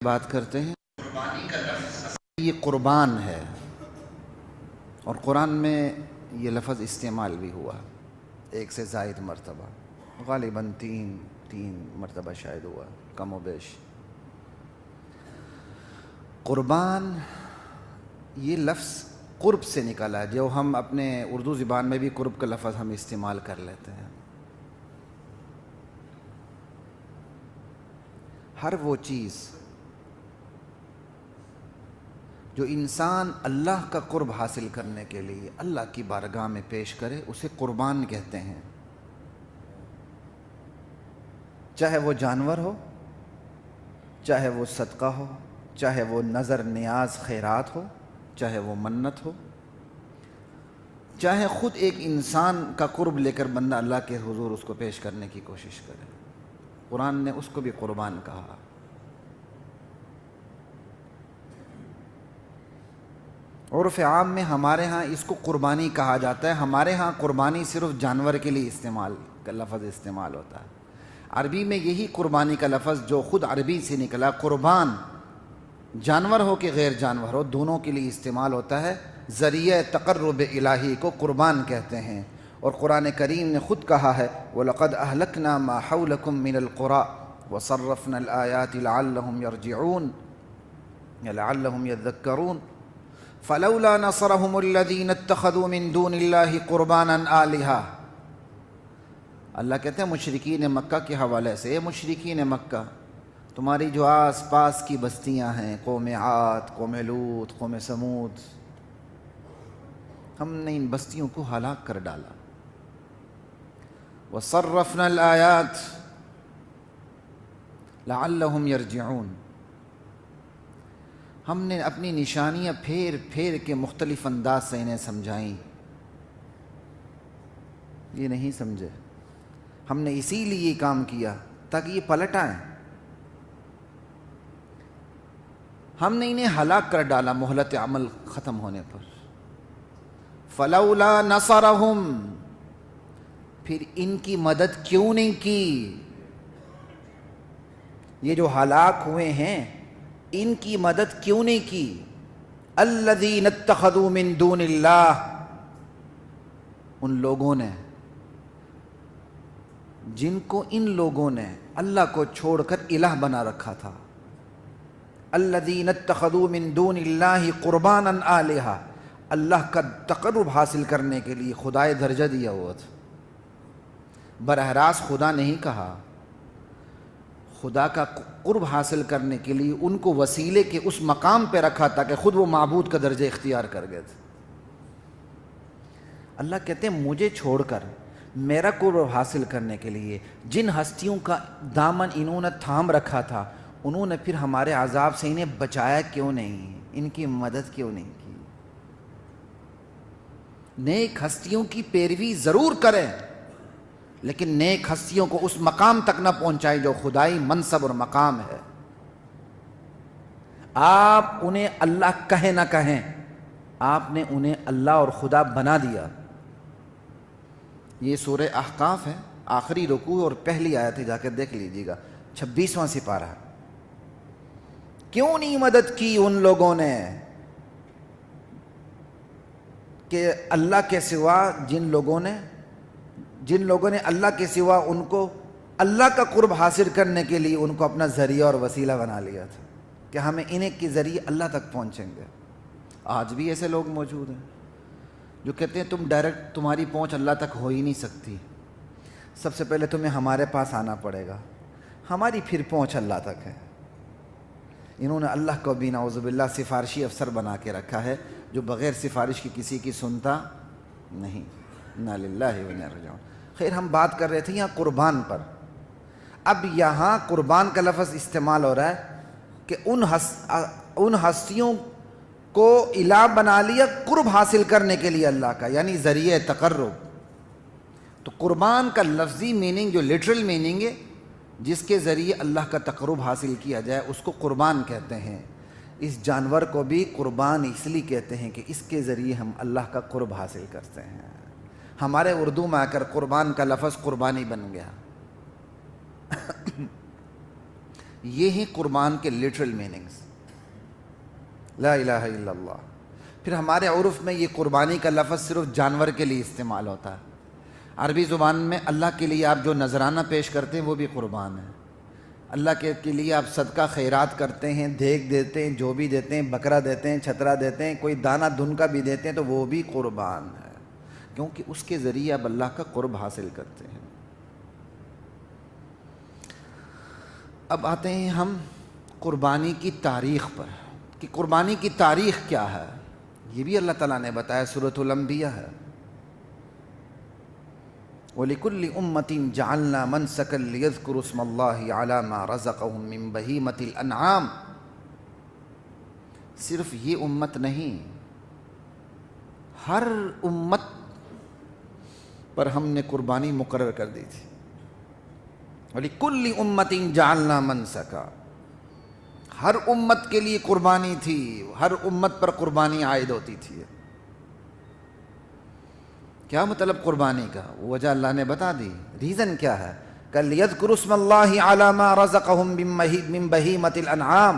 بات کرتے ہیں یہ قربان ہے، اور قرآن میں یہ لفظ استعمال بھی ہوا ایک سے زائد مرتبہ، غالباً تین مرتبہ شاید ہوا، کم و بیش۔ قربان یہ لفظ قرب سے نکلا ہے، جو ہم اپنے اردو زبان میں بھی قرب کا لفظ ہم استعمال کر لیتے ہیں۔ ہر وہ چیز جو انسان اللہ کا قرب حاصل کرنے کے لیے اللہ کی بارگاہ میں پیش کرے اسے قربان کہتے ہیں، چاہے وہ جانور ہو، چاہے وہ صدقہ ہو، چاہے وہ نظر نیاز خیرات ہو، چاہے وہ منت ہو، چاہے خود ایک انسان کا قرب لے کر بندہ اللہ کے حضور اس کو پیش کرنے کی کوشش کرے، قرآن نے اس کو بھی قربان کہا۔ عرف عام میں ہمارے ہاں اس کو قربانی کہا جاتا ہے، ہمارے ہاں قربانی صرف جانور کے لیے لفظ استعمال ہوتا ہے۔ عربی میں یہی قربانی کا لفظ جو خود عربی سے نکلا، قربان، جانور ہو کہ غیر جانور ہو دونوں کے لیے استعمال ہوتا ہے۔ ذریعہ تقرب الہی کو قربان کہتے ہیں، اور قرآن کریم نے خود کہا ہے وَلَقَدْ أَهْلَكْنَا مَا حَوْلَكُم مِّنَ الْقُرَىٰ وَصَرَّفْنَا الْآيَاتِ لَعَلَّهُمْ يَرْجِعُونَ لَعَلَّهُمْ يَذَّكَّرُونَ فَلَوْلَا نَصَرَهُمُ الَّذِينَ اتَّخَذُوا مِن دُونِ اللَّهِ قُرْبَانًا آلِهَةً۔ اللہ کہتے ہیں مشرکین مکہ کے حوالے سے، اے مشرکین مکہ، تمہاری جو آس پاس کی بستیاں ہیں، قوم عاد، قوم لوط، قوم سمود، ہم نے ان بستیوں کو ہلاک کر ڈالا۔ وَصَرَّفْنَا الْآيَاتِ لَعَلَّهُمْ يَرْجِعُونَ، ہم نے اپنی نشانیاں پھیر پھیر کے مختلف انداز سے انہیں سمجھائیں، یہ نہیں سمجھے۔ ہم نے اسی لیے یہ کام کیا تاکہ یہ پلٹ آئیں، ہم نے انہیں ہلاک کر ڈالا مہلت عمل ختم ہونے پر۔ فَلَوْلَا نَصَرَهُمْ، پھر ان کی مدد کیوں نہیں کی؟ یہ جو ہلاک ہوئے ہیں ان کی مدد کیوں نہیں کی؟ الَّذِينَ اتَّخَذُوا مِن دُونِ اللَّهِ، ان لوگوں نے جن کو ان لوگوں نے اللہ کو چھوڑ کر الہ بنا رکھا تھا۔ الَّذِينَ اتَّخَذُوا مِن دُونِ اللَّهِ قُرْبَانًا آلِهَةً، اللہ کا تقرب حاصل کرنے کے لیے خدائے درجہ دیا ہوا تھا۔ براہ راست خدا نہیں کہا، خدا کا قرب حاصل کرنے کے لیے ان کو وسیلے کے اس مقام پہ رکھا تھا کہ خود وہ معبود کا درجہ اختیار کر گئے تھے۔ اللہ کہتے ہیں مجھے چھوڑ کر میرا قرب حاصل کرنے کے لیے جن ہستیوں کا دامن انہوں نے تھام رکھا تھا، انہوں نے پھر ہمارے عذاب سے انہیں بچایا کیوں نہیں، ان کی مدد کیوں نہیں کی؟ نیک ہستیوں کی پیروی ضرور کریں، لیکن نیک ہستیوں کو اس مقام تک نہ پہنچائیں جو خدائی منصب اور مقام ہے۔ آپ انہیں اللہ کہیں نہ کہیں، آپ نے انہیں اللہ اور خدا بنا دیا۔ یہ سورہ احقاف ہے، آخری رکوع اور پہلی آیت ہے، جا کے دیکھ لیجیے گا، 26واں سپارہ۔ کیوں نہیں مدد کی ان لوگوں نے کہ اللہ کے سوا جن لوگوں نے اللہ کے سوا ان کو اللہ کا قرب حاصل کرنے کے لیے ان کو اپنا ذریعہ اور وسیلہ بنا لیا تھا کہ ہمیں انہیں کے ذریعے اللہ تک پہنچیں گے۔ آج بھی ایسے لوگ موجود ہیں جو کہتے ہیں تمہاری پہنچ اللہ تک ہو ہی نہیں سکتی، سب سے پہلے تمہیں ہمارے پاس آنا پڑے گا، ہماری پھر پہنچ اللہ تک ہے۔ انہوں نے اللہ کو بھی نعوذ باللہ سفارشی افسر بنا کے رکھا ہے جو بغیر سفارش کی کسی کی سنتا نہیں۔ انا للہ و انا الیہ راجعون۔ خیر، ہم بات کر رہے تھے یہاں قربان پر۔ اب یہاں قربان کا لفظ استعمال ہو رہا ہے کہ ان ہستیوں کو الہ بنا لیا قرب حاصل کرنے کے لیے اللہ کا، یعنی ذریعہ تقرب۔ تو قربان کا لفظی میننگ جو لٹرل میننگ ہے، جس کے ذریعے اللہ کا تقرب حاصل کیا جائے، اس کو قربان کہتے ہیں۔ اس جانور کو بھی قربان اس لیے کہتے ہیں کہ اس کے ذریعے ہم اللہ کا قرب حاصل کرتے ہیں۔ ہمارے اردو میں آ کر قربان کا لفظ قربانی بن گیا۔ یہ ہیں قربان کے لٹرل میننگز، لا الہ الا اللہ۔ پھر ہمارے عرف میں یہ قربانی کا لفظ صرف جانور کے لیے استعمال ہوتا ہے۔ عربی زبان میں اللہ کے لیے آپ جو نذرانہ پیش کرتے ہیں وہ بھی قربان ہے۔ اللہ کے لیے آپ صدقہ خیرات کرتے ہیں، دیگ دیتے ہیں، جو بھی دیتے ہیں، بکرا دیتے ہیں، چھترا دیتے ہیں، کوئی دانہ دھن کا بھی دیتے ہیں، تو وہ بھی قربان ہے، کیونکہ اس کے ذریعے آپ اللہ کا قرب حاصل کرتے ہیں۔ اب آتے ہیں ہم قربانی کی تاریخ پر، کہ قربانی کی تاریخ کیا ہے۔ یہ بھی اللہ تعالیٰ نے بتایا، سورۃ الانبیاء ہے، وَلِكُلِّ أُمَّةٍ جَعَلْنَا مَنْسَكًا لِيَذْكُرُوا اسْمَ اللَّهِ عَلَى مَا رَزَقَهُم مِّن بَهِيمَةِ الْأَنْعَامِ۔ صرف یہ امت نہیں، ہر امت پر ہم نے قربانی مقرر کر دی تھی۔ وَلِكُلِّ أُمَّةٍ جَعَلْنَا مَنْسَكًا، ہر امت کے لیے قربانی تھی، ہر امت پر قربانی عائد ہوتی تھی۔ کیا مطلب قربانی کا؟ وجہ اللہ نے بتا دی، ریزن کیا ہے؟ کہ لِيَذْكُرُوا اسْمَ اللَّهِ عَلَى مَا رَزَقَهُم مِّن بَهِيمَةِ الْأَنْعَامِ،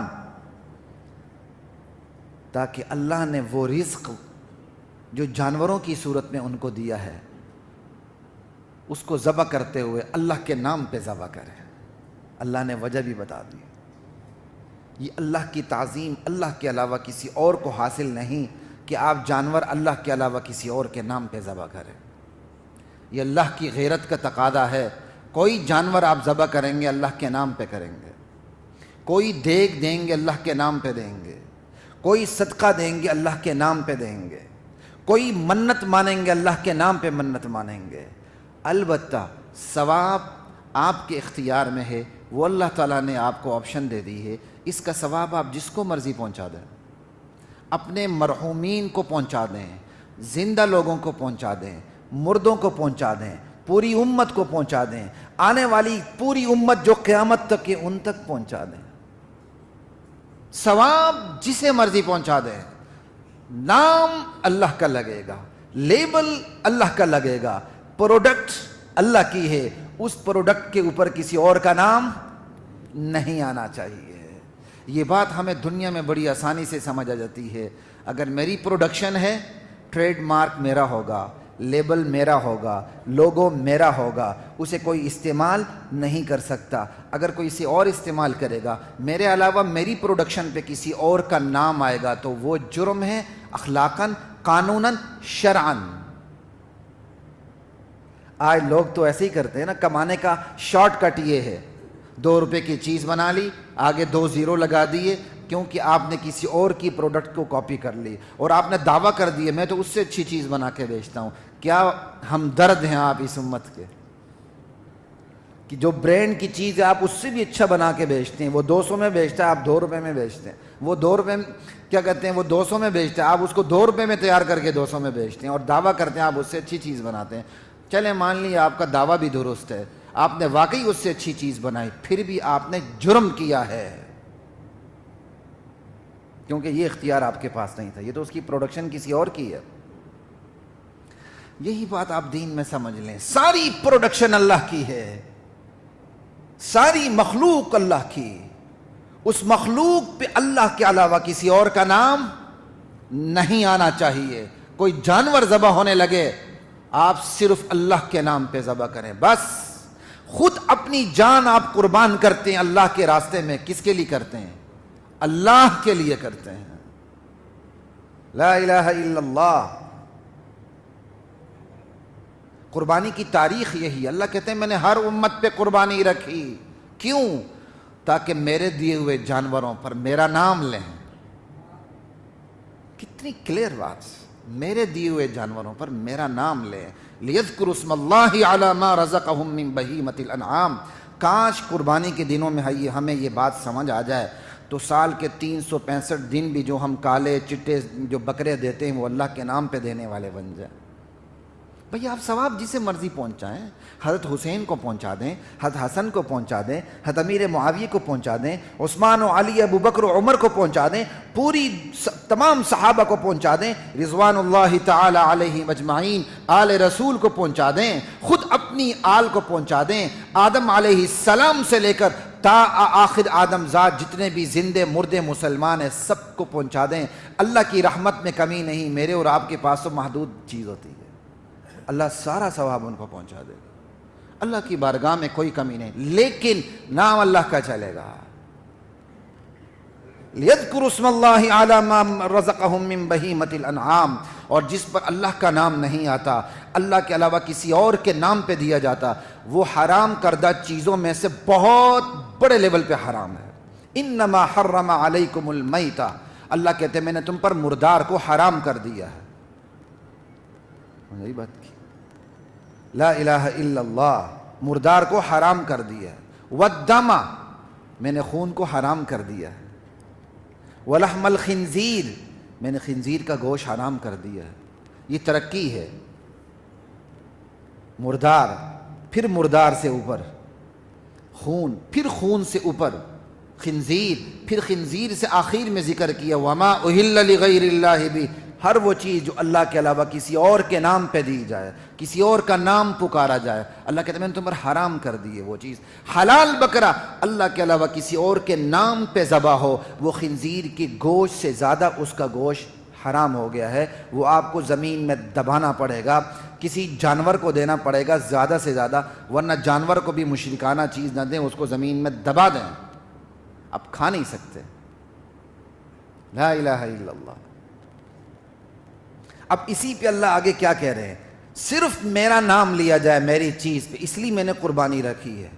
تاکہ اللہ نے وہ رزق جو جانوروں کی صورت میں ان کو دیا ہے اس کو ذبح کرتے ہوئے اللہ کے نام پہ ذبح کرے۔ اللہ نے وجہ بھی بتا دی، یہ اللہ کی تعظیم اللہ کے علاوہ کسی اور کو حاصل نہیں کہ آپ جانور اللہ کے علاوہ کسی اور کے نام پہ ذبح کریں۔ یہ اللہ کی غیرت کا تقاضا ہے۔ کوئی جانور آپ ذبح کریں گے اللہ کے نام پہ کریں گے، کوئی دیگ دیں گے اللہ کے نام پہ دیں گے، کوئی صدقہ دیں گے اللہ کے نام پہ دیں گے، کوئی منت مانیں گے اللہ کے نام پہ منت مانیں گے۔ البتہ ثواب آپ کے اختیار میں ہے، وہ اللہ تعالیٰ نے آپ کو آپشن دے دی ہے، اس کا ثواب آپ جس کو مرضی پہنچا دیں، اپنے مرحومین کو پہنچا دیں، زندہ لوگوں کو پہنچا دیں، مردوں کو پہنچا دیں، پوری امت کو پہنچا دیں، آنے والی پوری امت جو قیامت تک ہے ان تک پہنچا دیں، ثواب جسے مرضی پہنچا دیں، نام اللہ کا لگے گا، لیبل اللہ کا لگے گا، پروڈکٹ اللہ کی ہے، اس پروڈکٹ کے اوپر کسی اور کا نام نہیں آنا چاہیے۔ یہ بات ہمیں دنیا میں بڑی آسانی سے سمجھ آ جاتی ہے۔ اگر میری پروڈکشن ہے، ٹریڈ مارک میرا ہوگا، لیبل میرا ہوگا، لوگو میرا ہوگا، اسے کوئی استعمال نہیں کر سکتا۔ اگر کوئی اسے اور استعمال کرے گا، میرے علاوہ میری پروڈکشن پہ کسی اور کا نام آئے گا تو وہ جرم ہے، اخلاقاً، قانوناً، شرعاً۔ آج لوگ تو ایسے ہی کرتے ہیں نا، کمانے کا شارٹ کٹ یہ ہے، 2 روپے کی چیز بنا لی، آگے 2 زیرو لگا دیے، کیونکہ آپ نے کسی اور کی پروڈکٹ کو کاپی کر لی اور آپ نے دعویٰ کر دیا میں تو اس سے اچھی چیز بنا کے بیچتا ہوں۔ کیا ہمدرد ہیں آپ اس امت کے کہ جو برینڈ کی چیز ہے آپ اس سے بھی اچھا بنا کے بیچتے ہیں۔ وہ 200 میں بیچتا ہے، آپ 2 روپے میں بیچتے ہیں۔ وہ 2 روپے کیا کہتے ہیں، وہ 200 میں بیچتا ہے، آپ اس کو 2 روپے میں تیار کر کے 200 میں بیچتے ہیں اور دعویٰ کرتے ہیں آپ اس سے اچھی چیز بناتے ہیں۔ چلیں مان لیے آپ کا دعویٰ بھی درست ہے، آپ نے واقعی اس سے اچھی چیز بنائی، پھر بھی آپ نے جرم کیا ہے، کیونکہ یہ اختیار آپ کے پاس نہیں تھا، یہ تو اس کی پروڈکشن کسی اور کی ہے۔ یہی بات آپ دین میں سمجھ لیں، ساری پروڈکشن اللہ کی ہے، ساری مخلوق اللہ کی، اس مخلوق پہ اللہ کے علاوہ کسی اور کا نام نہیں آنا چاہیے۔ کوئی جانور ذبح ہونے لگے، آپ صرف اللہ کے نام پہ ذبح کریں بس۔ خود اپنی جان آپ قربان کرتے ہیں اللہ کے راستے میں، کس کے لیے کرتے ہیں؟ اللہ کے لیے کرتے ہیں۔ لا الہ الا اللہ۔ قربانی کی تاریخ یہی، اللہ کہتے ہیں میں نے ہر امت پہ قربانی رکھی، کیوں؟ تاکہ میرے دیے ہوئے جانوروں پر میرا نام لیں۔ کتنی کلیئر بات، میرے دیے ہوئے جانوروں پر میرا نام لیں۔ لِيَذْكُرُوا اسْمَ اللَّهِ عَلَى مَا رَزَقَهُم مِّن بَهِيمَةِ الْأَنْعَامِ۔ کاش قربانی کے دنوں میں ہمیں یہ بات سمجھ آ جائے تو سال کے 365 دن بھی جو ہم کالے چٹے جو بکرے دیتے ہیں وہ اللہ کے نام پہ دینے والے بن جائیں۔ بھئی آپ ثواب جسے مرضی پہنچائیں، حضرت حسین کو پہنچا دیں، حضرت حسن کو پہنچا دیں، حضرت امیر معاویہ کو پہنچا دیں، عثمان و علی، ابو بکر و عمر کو پہنچا دیں، پوری تمام صحابہ کو پہنچا دیں، رضوان اللہ تعالی علیہم اجمعین، آل رسول کو پہنچا دیں، خود اپنی آل کو پہنچا دیں، آدم علیہ السلام سے لے کر تا آخر آدم ذات جتنے بھی زندے مردے مسلمان ہیں سب کو پہنچا دیں. اللہ کی رحمت میں کمی نہیں, میرے اور آپ کے پاس تو محدود چیز ہوتی ہے, اللہ سارا ثواب ان کو پہنچا دے گا. اللہ کی بارگاہ میں کوئی کمی نہیں, لیکن نام اللہ کا چلے گا. لِيَذْكُرُوا اسْمَ اللَّهِ عَلَى مَا رَزَقَهُم مِّن بَهِيمَةِ الْأَنْعَامِ, اور جس پر اللہ کا نام نہیں آتا, اللہ کے علاوہ کسی اور کے نام پہ دیا جاتا, وہ حرام کردہ چیزوں میں سے بہت بڑے لیول پہ حرام ہے. انما حرم علیکم المیتہ, اللہ کہتے ہیں میں نے تم پر مردار کو حرام کر دیا ہے. یہی بات کی, لا الہ الا اللہ, مردار کو حرام کر دیا ہے. والدم, میں نے خون کو حرام کر دیا ہے. ولحم الخنزیر, میں نے خنزیر کا گوشت حرام کر دیا ہے. یہ ترقی ہے. مردار, پھر مردار سے اوپر خون, پھر خون سے اوپر خنزیر, پھر خنزیر سے آخر میں ذکر کیا وما اہل لغیر اللہ بھی, ہر وہ چیز جو اللہ کے علاوہ کسی اور کے نام پہ دی جائے, کسی اور کا نام پکارا جائے, اللہ کہتے ہیں میں نے تم پر حرام کر دی ہے وہ چیز. حلال بکرا اللہ کے علاوہ کسی اور کے نام پہ ذبح ہو, وہ خنزیر کی گوشت سے زیادہ اس کا گوشت حرام ہو گیا ہے. وہ آپ کو زمین میں دبانا پڑے گا, کسی جانور کو دینا پڑے گا زیادہ سے زیادہ, ورنہ جانور کو بھی مشرکانہ چیز نہ دیں, اس کو زمین میں دبا دیں, آپ کھا نہیں سکتے. لا الہ الا اللہ. اب اسی پہ اللہ آگے کیا کہہ رہے ہیں, صرف میرا نام لیا جائے میری چیز پہ, اس لیے میں نے قربانی رکھی ہے.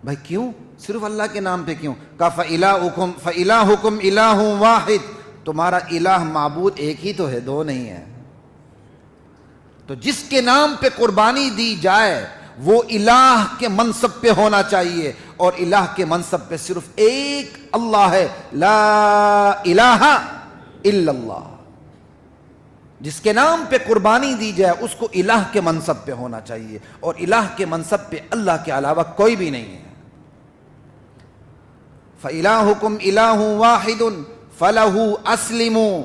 بھائی کیوں صرف اللہ کے نام پہ کیوں؟ کہا فَإِلَٰهُكُمْ إِلَٰهٌ وَاحِدٌ, تمہارا الہ معبود ایک ہی تو ہے, دو نہیں ہے. تو جس کے نام پہ قربانی دی جائے وہ الہ کے منصب پہ ہونا چاہیے, اور الہ کے منصب پہ صرف ایک اللہ ہے, لا الہ الا اللہ. جس کے نام پہ قربانی دی جائے اس کو الہ کے منصب پہ ہونا چاہیے, اور الہ کے منصب پہ اللہ کے علاوہ کوئی بھی نہیں ہے. فَإِلَٰهُكُمْ إِلَٰهٌ وَاحِدٌ فَلَهُ أَسْلِمُوا,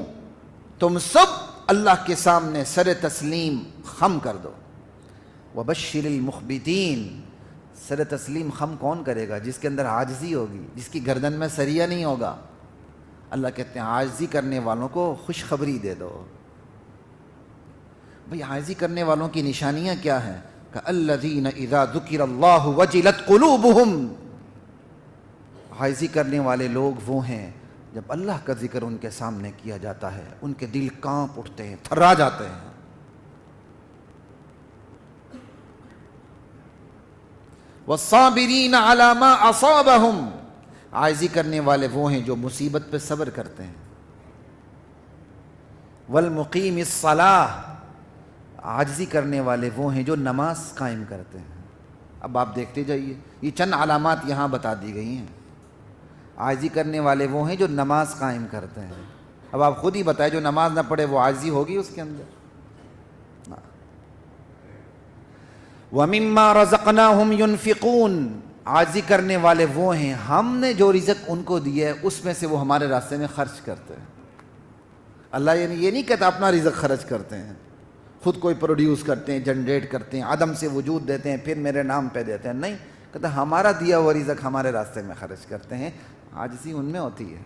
تم سب اللہ کے سامنے سر تسلیم خم کر دو. وَبَشِّرِ الْمُخْبِتِينَ, سر تسلیم خم کون کرے گا؟ جس کے اندر عاجزی ہوگی, جس کی گردن میں سریہ نہیں ہوگا. اللہ کہتے ہیں عاجزی کرنے والوں کو خوشخبری دے دو. بھئی عاجزی کرنے والوں کی نشانیاں کیا ہیں؟ کہ الذین اذا ذکر اللہ وجلت قلوبہم, عاجزی کرنے والے لوگ وہ ہیں جب اللہ کا ذکر ان کے سامنے کیا جاتا ہے ان کے دل کانپ اٹھتے ہیں, تھرا جاتے ہیں. والصابرین علی ما اصابہم, عاجزی کرنے والے وہ ہیں جو مصیبت پہ صبر کرتے ہیں. والمقیم الصلاۃ, عاجزی کرنے والے وہ ہیں جو نماز قائم کرتے ہیں. اب آپ دیکھتے جائیے, یہ چند علامات یہاں بتا دی گئی ہیں. عاجزی کرنے والے وہ ہیں جو نماز قائم کرتے ہیں. اب آپ خود ہی بتائیں, جو نماز نہ پڑھے وہ عاجزی ہوگی اس کے اندر؟ وَمِمَّا رَزَقْنَاهُمْ يُنْفِقُونَ, عاجزی کرنے والے وہ ہیں ہم نے جو رزق ان کو دیا ہے اس میں سے وہ ہمارے راستے میں خرچ کرتے ہیں. اللہ یہ نہیں کہتا اپنا رزق خرچ کرتے ہیں, خود کوئی پروڈیوس کرتے ہیں, جنریٹ کرتے ہیں, عدم سے وجود دیتے ہیں, پھر میرے نام پہ دیتے ہیں. نہیں, کہتا ہمارا دیا ہوا رزق ہمارے راستے میں خرچ کرتے ہیں. عاجزی ان میں ہوتی ہے.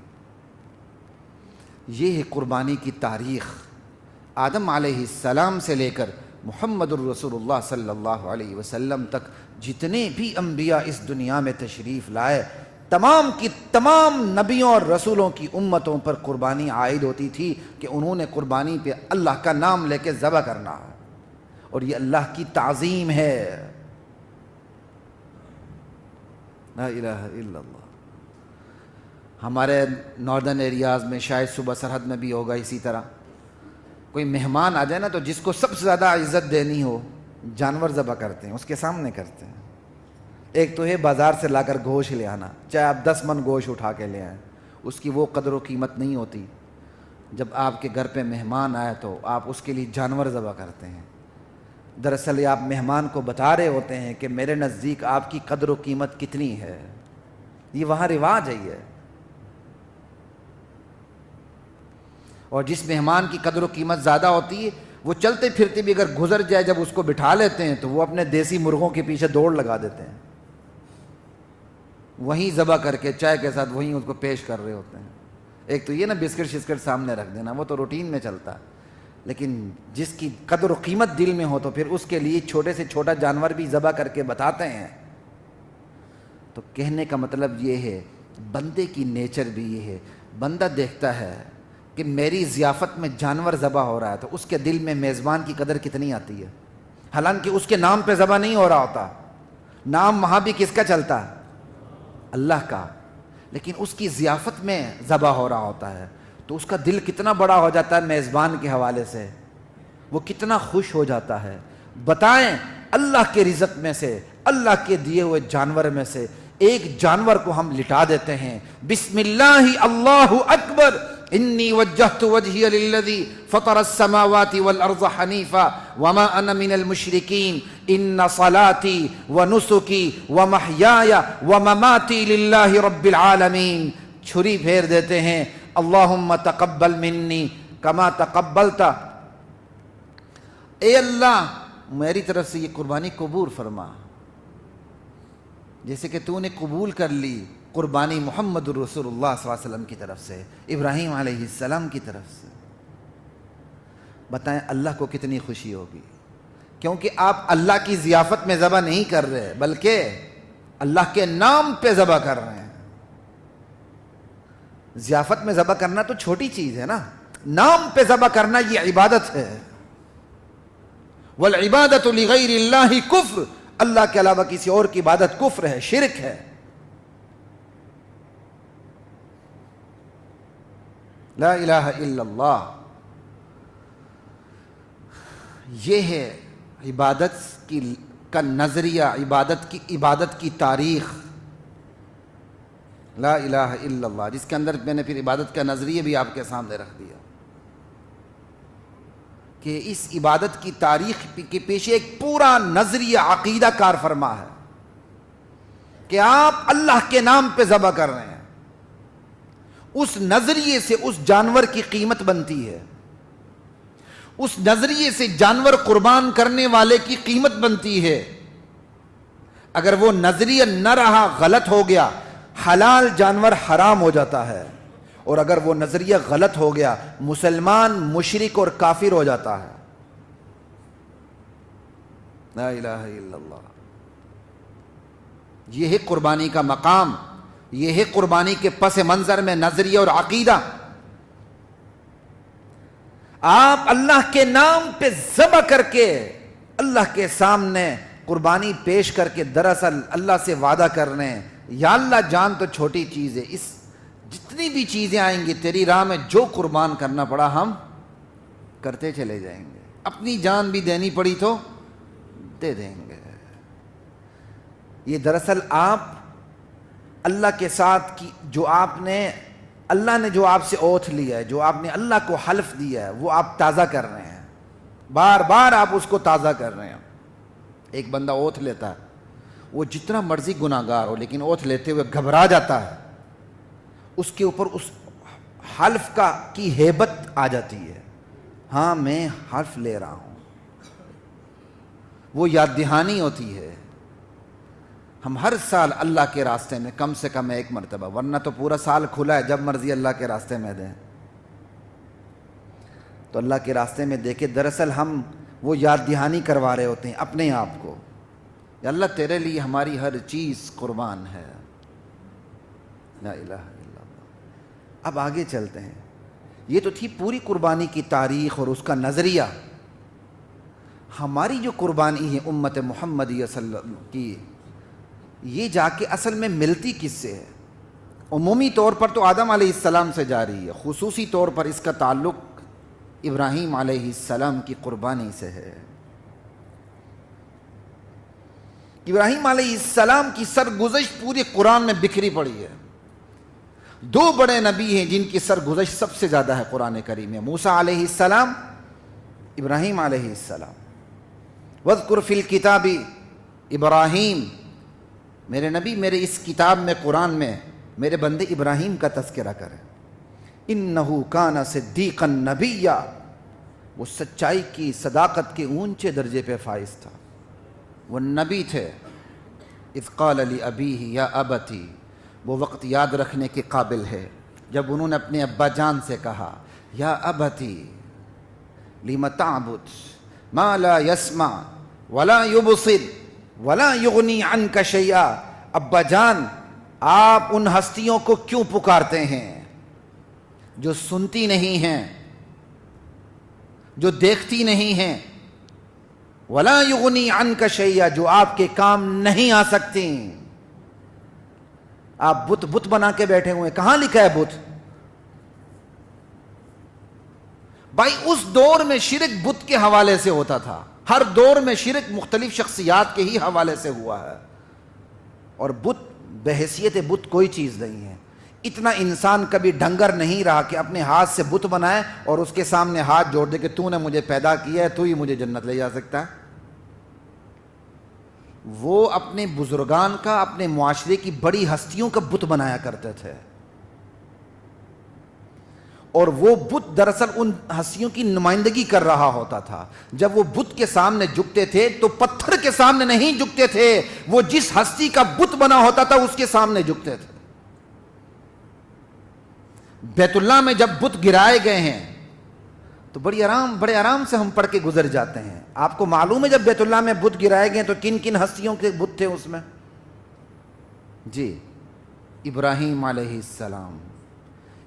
یہ ہے قربانی کی تاریخ. آدم علیہ السلام سے لے کر محمد الرسول اللہ صلی اللہ علیہ وسلم تک جتنے بھی انبیاء اس دنیا میں تشریف لائے, تمام کی تمام نبیوں اور رسولوں کی امتوں پر قربانی عائد ہوتی تھی کہ انہوں نے قربانی پہ اللہ کا نام لے کے ذبح کرنا, اور یہ اللہ کی تعظیم ہے. لا الہ الا اللہ. ہمارے ناردرن ایریاز میں شاید صوبہ سرحد میں بھی ہوگا اسی طرح, کوئی مہمان آ جائے نا تو جس کو سب سے زیادہ عزت دینی ہو جانور ذبح کرتے ہیں, اس کے سامنے کرتے ہیں. ایک تو ہے بازار سے لا کر گوشت لے آنا, چاہے آپ 10 من گوشت اٹھا کے لے آئیں, اس کی وہ قدر و قیمت نہیں ہوتی. جب آپ کے گھر پہ مہمان آئے تو آپ اس کے لیے جانور ذبح کرتے ہیں. دراصل آپ مہمان کو بتا رہے ہوتے ہیں کہ میرے نزدیک آپ کی قدر و قیمت کتنی ہے. یہ وہاں رواج ہے یہ. اور جس مہمان کی قدر و قیمت زیادہ ہوتی ہے وہ چلتے پھرتے بھی اگر گزر جائے, جب اس کو بٹھا لیتے ہیں تو وہ اپنے دیسی مرغوں کے پیچھے دوڑ لگا دیتے ہیں. وہیں ذبح کر کے چائے کے ساتھ وہیں اس کو پیش کر رہے ہوتے ہیں. ایک تو یہ نا بسکٹ شسکٹ سامنے رکھ دینا، وہ تو روٹین میں چلتا ہے، لیکن جس کی قدر و قیمت دل میں ہو تو پھر اس کے لیے چھوٹے سے چھوٹا جانور بھی ذبح کر کے بتاتے ہیں. تو کہنے کا مطلب یہ ہے، بندے کی نیچر بھی یہ ہے، بندہ دیکھتا ہے کہ میری ضیافت میں جانور ذبح ہو رہا ہے تو اس کے دل میں میزبان کی قدر کتنی آتی ہے. حالانکہ اس کے نام پہ ذبح نہیں ہو رہا ہوتا، نام وہاں بھی کس کا چلتا ہے؟ اللہ کا، لیکن اس کی ضیافت میں ذبح ہو رہا ہوتا ہے تو اس کا دل کتنا بڑا ہو جاتا ہے میزبان کے حوالے سے، وہ کتنا خوش ہو جاتا ہے. بتائیں اللہ کے رزق میں سے، اللہ کے دیے ہوئے جانور میں سے ایک جانور کو ہم لٹا دیتے ہیں، بسم اللہ اللہ اکبر، انی وجہت وجہی للذی فطر السماوات والارض حنیفا وما انا من المشرکین ان صلاتی ونسکی ومحیای ومماتی للہ رب العالمین. چھری پھیر دیتے ہیں، اللہم تقبل منی کما تقبلت، اے اللہ میری طرف سے یہ قربانی قبول فرما جیسے کہ تو نے قبول کر لی قربانی محمد رسول اللہ صلی اللہ علیہ وسلم کی طرف سے، ابراہیم علیہ السلام کی طرف سے. بتائیں اللہ کو کتنی خوشی ہوگی، کیونکہ آپ اللہ کی ضیافت میں ذبح نہیں کر رہے بلکہ اللہ کے نام پہ ذبح کر رہے ہیں. ضیافت میں ذبح کرنا تو چھوٹی چیز ہے نا، نام پہ ذبح کرنا یہ عبادت ہے. والعبادت لغیر اللہ کفر، اللہ کے علاوہ کسی اور کی عبادت کفر ہے، شرک ہے. لا الہ الا اللہ. یہ ہے عبادت کا نظریہ، عبادت کی تاریخ. لا الہ الا اللہ، جس کے اندر میں نے پھر عبادت کا نظریہ بھی آپ کے سامنے رکھ دیا کہ اس عبادت کی تاریخ کے پیچھے ایک پورا نظریہ عقیدہ کار فرما ہے کہ آپ اللہ کے نام پہ ذبح کر رہے ہیں. اس نظریے سے اس جانور کی قیمت بنتی ہے، اس نظریے سے جانور قربان کرنے والے کی قیمت بنتی ہے. اگر وہ نظریہ نہ رہا، غلط ہو گیا، حلال جانور حرام ہو جاتا ہے، اور اگر وہ نظریہ غلط ہو گیا مسلمان مشرک اور کافر ہو جاتا ہے. لا الہ الا اللہ. یہ ہے قربانی کا مقام، یہ ہے قربانی کے پس منظر میں نظریہ اور عقیدہ. آپ اللہ کے نام پہ ذبح کر کے اللہ کے سامنے قربانی پیش کر کے دراصل اللہ سے وعدہ کر رہے ہیں، یا اللہ جان تو چھوٹی چیز ہے، اس جتنی بھی چیزیں آئیں گی تیری راہ میں جو قربان کرنا پڑا ہم کرتے چلے جائیں گے، اپنی جان بھی دینی پڑی تو دے دیں گے. یہ دراصل آپ اللہ کے ساتھ کی جو آپ نے، اللہ نے جو آپ سے اوتھ لیا ہے، جو آپ نے اللہ کو حلف دیا ہے، وہ آپ تازہ کر رہے ہیں. بار بار آپ اس کو تازہ کر رہے ہیں. ایک بندہ اوتھ لیتا ہے، وہ جتنا مرضی گناہگار ہو لیکن اوتھ لیتے ہوئے گھبرا جاتا ہے، اس کے اوپر اس حلف کی ہیبت آ جاتی ہے. ہاں میں حلف لے رہا ہوں، وہ یاد دہانی ہوتی ہے. ہم ہر سال اللہ کے راستے میں کم سے کم ایک مرتبہ، ورنہ تو پورا سال کھلا ہے، جب مرضی اللہ کے راستے میں دیں. تو اللہ کے راستے میں دیکھے دراصل ہم وہ یاد دہانی کروا رہے ہوتے ہیں اپنے آپ کو، یا اللہ تیرے لیے ہماری ہر چیز قربان ہے. لا الہ الا اللہ. اب آگے چلتے ہیں. یہ تو تھی پوری قربانی کی تاریخ اور اس کا نظریہ. ہماری جو قربانی ہے امت محمدیہ صلی اللہ علیہ وسلم کی، یہ جا کے اصل میں ملتی کس سے ہے؟ عمومی طور پر تو آدم علیہ السلام سے جاری ہے، خصوصی طور پر اس کا تعلق ابراہیم علیہ السلام کی قربانی سے ہے. ابراہیم علیہ السلام کی سرگزشت پورے قرآن میں بکھری پڑی ہے. دو بڑے نبی ہیں جن کی سرگزشت سب سے زیادہ ہے قرآن کریم میں، موسیٰ علیہ السلام، ابراہیم علیہ السلام. وَاذْكُرْ فِي الْكِتَابِ ابراہیم، میرے نبی میرے اس کتاب میں قرآن میں میرے بندے ابراہیم کا تذکرہ کریں. انہو کان صدیقا نبیا، وہ سچائی کی، صداقت کے اونچے درجے پہ فائز تھا، وہ نبی تھے. اذ قال لابیہ یا ابتی، وہ وقت یاد رکھنے کے قابل ہے جب انہوں نے اپنے ابا جان سے کہا یا ابتی لم تعبد ما لا يسمع ولا يبصر ولا يغني عنك شيئا. ابا جان آپ ان ہستیوں کو کیوں پکارتے ہیں جو سنتی نہیں ہیں، جو دیکھتی نہیں ہیں، ولا یغنی عنک شیئا، جو آپ کے کام نہیں آ سکتی. آپ بت بنا کے بیٹھے ہوئے، کہاں لکھا ہے بت؟ بھائی اس دور میں شرک بت کے حوالے سے ہوتا تھا، ہر دور میں شرک مختلف شخصیات کے ہی حوالے سے ہوا ہے، اور بت بحیثیت بت کوئی چیز نہیں ہے. اتنا انسان کبھی ڈنگر نہیں رہا کہ اپنے ہاتھ سے بت بنائے اور اس کے سامنے ہاتھ جوڑ دے کہ تو نے مجھے پیدا کیا ہے، تو ہی مجھے جنت لے جا سکتا ہے. وہ اپنے بزرگان کا، اپنے معاشرے کی بڑی ہستیوں کا بت بنایا کرتے تھے، اور وہ بت دراصل ان ہستیوں کی نمائندگی کر رہا ہوتا تھا. جب وہ بت کے سامنے جھکتے تھے تو پتھر کے سامنے نہیں جھکتے تھے، وہ جس ہستی کا بت بنا ہوتا تھا اس کے سامنے جھکتے تھے. بیت اللہ میں جب بت گرائے گئے ہیں تو بڑے آرام سے ہم پڑھ کے گزر جاتے ہیں. آپ کو معلوم ہے جب بیت اللہ میں بت گرائے گئے تو کن کن ہستیوں کے بت تھے اس میں؟ جی، ابراہیم علیہ السلام،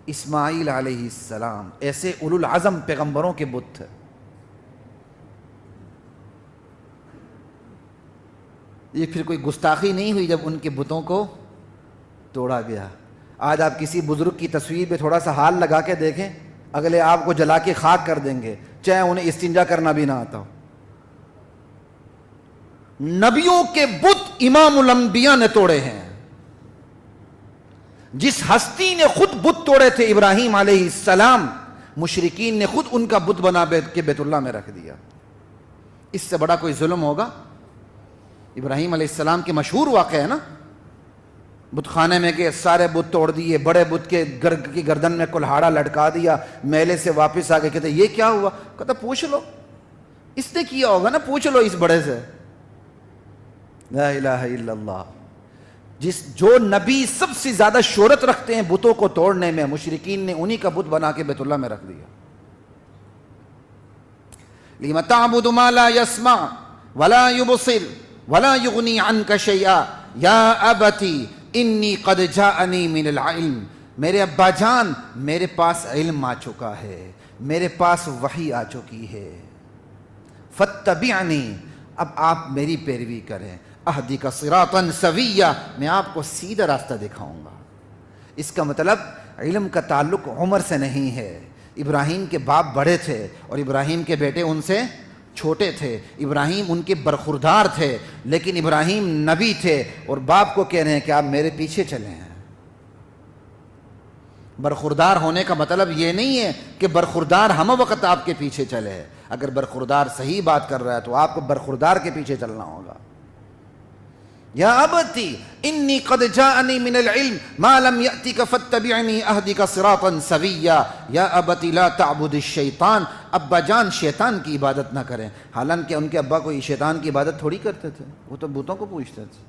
اسماعیل علیہ السلام، ایسے اولو العزم پیغمبروں کے بت تھے. یہ پھر کوئی گستاخی نہیں ہوئی جب ان کے بتوں کو توڑا گیا. آج آپ کسی بزرگ کی تصویر پہ تھوڑا سا ہاتھ لگا کے دیکھیں، اگلے آپ کو جلا کے خاک کر دیں گے، چاہے انہیں استنجا کرنا بھی نہ آتا ہو. نبیوں کے بت امام الانبیاء نے توڑے ہیں. جس ہستی نے خود بت توڑے تھے ابراہیم علیہ السلام، مشرکین نے خود ان کا بت بنا کے بیت اللہ میں رکھ دیا. اس سے بڑا کوئی ظلم ہوگا؟ ابراہیم علیہ السلام کے مشہور واقعہ ہے نا، بت خانے میں کے سارے بت توڑ دیے، بڑے بت کے کی گردن میں کلہاڑا لٹکا دیا، میلے سے واپس آ گئے، کہتے یہ کیا ہوا؟ کہتا پوچھ لو، اس نے کیا ہوگا نا، پوچھ لو اس بڑے سے. لا الہ الا اللہ. جو نبی سب سے زیادہ شہرت رکھتے ہیں بتوں کو توڑنے میں، مشرکین نے انہی کا بت بنا کے بیت اللہ میں رکھ دیا. لِمَ تَعْبُدُ مَا لَا يَسْمَعُ وَلَا يُبْصِرُ وَلَا يُغْنِي عَنْكَ شَيْئًا يَا أَبَتِي انی قد جاءنی من العلم. میرے ابا جان، میرے پاس علم آ چکا ہے، میرے پاس وحی آ چکی ہے. فاتبعنی، اب آپ میری پیروی کریں. اہدک صراطا سویا، میں آپ کو سیدھا راستہ دکھاؤں گا. اس کا مطلب علم کا تعلق عمر سے نہیں ہے. ابراہیم کے باپ بڑے تھے اور ابراہیم کے بیٹے ان سے چھوٹے تھے. ابراہیم ان کے برخوردار تھے، لیکن ابراہیم نبی تھے اور باپ کو کہہ رہے ہیں کہ آپ میرے پیچھے چلیں. برخوردار ہونے کا مطلب یہ نہیں ہے کہ برخوردار ہم وقت آپ کے پیچھے چلے. اگر برخوردار صحیح بات کر رہا ہے تو آپ کو برخوردار کے پیچھے چلنا ہوگا. یا ابتی انی قد جاءنی من العلم ما لم یأتک فاتبعنی اہدک صراطا سویا. یا ابتی لا تعبد الشیطان. ابا جان شیطان کی عبادت نہ کریں. حالانکہ ان کے ابا کو شیطان کی عبادت تھوڑی کرتے تھے، وہ تو بتوں کو پوجتے تھے،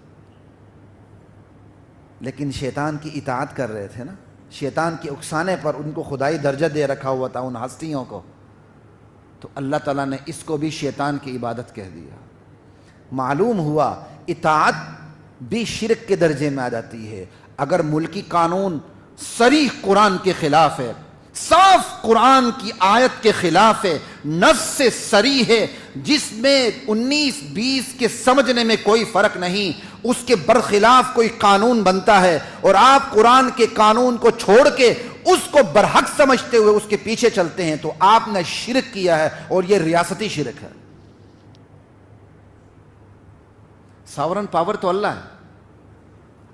لیکن شیطان کی اطاعت کر رہے تھے نا. شیطان کے اکسانے پر ان کو خدائی درجہ دے رکھا ہوا تھا ان ہستیوں کو، تو اللہ تعالیٰ نے اس کو بھی شیطان کی عبادت کہہ دیا. معلوم ہوا اطاعت بھی شرک کے درجے میں آ جاتی ہے. اگر ملکی قانون صریح قرآن کے خلاف ہے، صاف قرآن کی آیت کے خلاف ہے، نص سے صریح ہے، جس میں 19-20 کے سمجھنے میں کوئی فرق نہیں، اس کے برخلاف کوئی قانون بنتا ہے اور آپ قرآن کے قانون کو چھوڑ کے اس کو برحق سمجھتے ہوئے اس کے پیچھے چلتے ہیں، تو آپ نے شرک کیا ہے، اور یہ ریاستی شرک ہے. ساورن پاور تو اللہ ہے.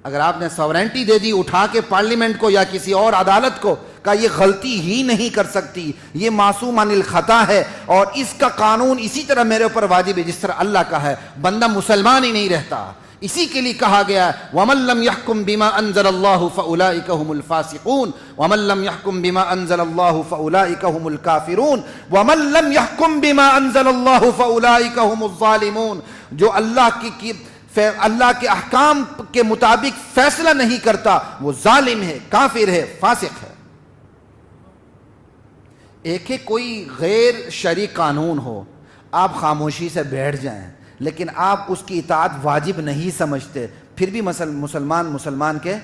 اگر آپ نے ساورینٹی دے دی اٹھا کے پارلیمنٹ کو یا کسی اور عدالت کو، کہا یہ غلطی ہی نہیں کر سکتی، یہ معصوم عن الخطا ہے اور اس کا قانون اسی طرح میرے اوپر واجب ہے جس طرح اللہ کا ہے، بندہ مسلمان ہی نہیں رہتا. اسی کے لیے کہا گیا وَمَن لَّمْ يَحْكُم بِمَا أَنزَلَ اللَّهُ فَأُولَٰئِكَ هُمُ الْفَاسِقُونَ وَمَن لَّمْ يَحْكُم بِمَا أَنزَلَ اللَّهُ فَأُولَٰئِكَ هُمُ الْكَافِرُونَ وَمَن لَّمْ يَحْكُم بِمَا أَنزَلَ اللَّهُ فَأُولَٰئِكَ هُمُ الظَّالِمُونَ. جو اللہ کی اللہ کے احکام کے مطابق فیصلہ نہیں کرتا، وہ ظالم ہے، کافر ہے، فاسق ہے۔ ایک کوئی غیر شرعی قانون ہو، آپ خاموشی سے بیٹھ جائیں، لیکن آپ اس کی اطاعت واجب نہیں سمجھتے، پھر بھی مسلمان کے